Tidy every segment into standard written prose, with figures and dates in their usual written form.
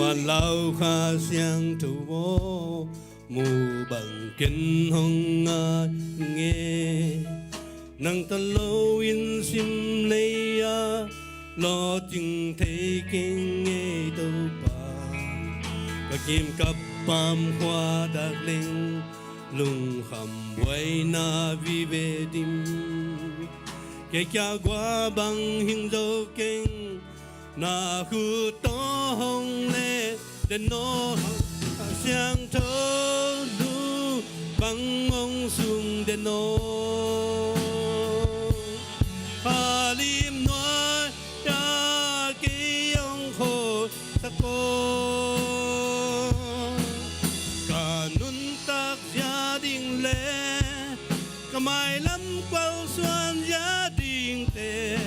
mà lao kha xiang thủ vô mù bằng kinh hong nghe nang ta lâu in sim lấy lo chừng thấy kinh nghe đâu ba và kim cặp pam hoa đặc linh lung khăm quay na vi về tim cái cha qua bằng hình dấu kinh na khu to hồng lệ đến nó sang thơ lu bằng ông sung đến nó hà lim nói ra cái ông khổ ta cô cả nun tác gia đình lệ cả mai lắm quao xuân gia đình tề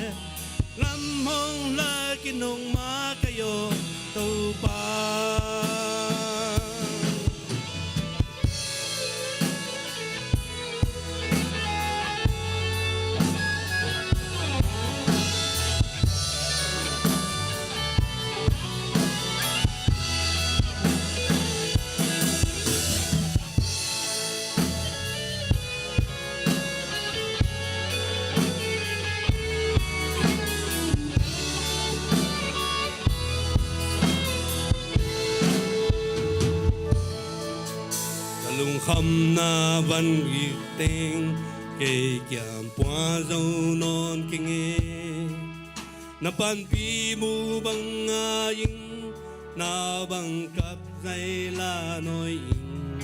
lắm hong la cái nông má cái yo tàu ba lung khăm na văn ghi tên kê kiam qua dâu non kinh nghe na pan pi mu bang in na bang kap dây la nói in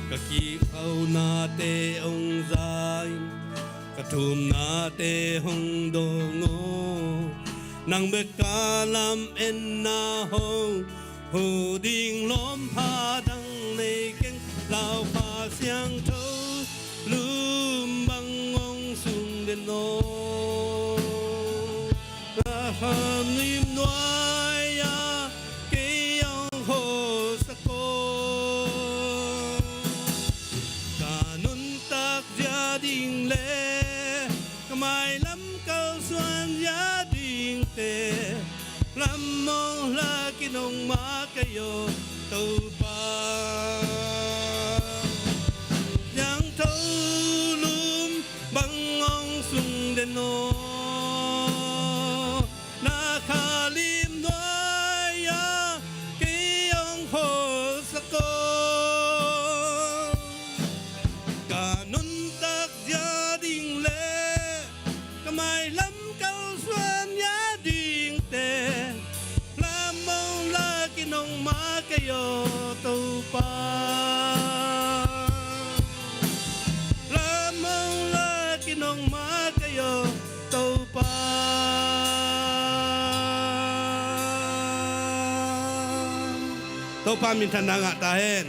ka ki khâu na te ông dài ka thum na te hong do ngô nang be ka lam en na ho hồ ding lom pha đăng lê kinh lao pha xiang thâu lùm băng ông sung đến nó hàm nim nói cái ông hồ sa cô cả nun tác gia đình lệ cả mai lắm câu xuân gia đình tề lắm mong là cái nông má cái yo tàu ba giang thâu lùm băng ông sung đến nó na kha lim nói cái ông hồ sa cô cả nun tác gia đình lệ cả mai lắm câu xuân gia đình tề làm mong là cái nông má cái yo tàu ba làm mong là cái nông má cái yo tàu ba tàu ba mình thành ngạ ta hen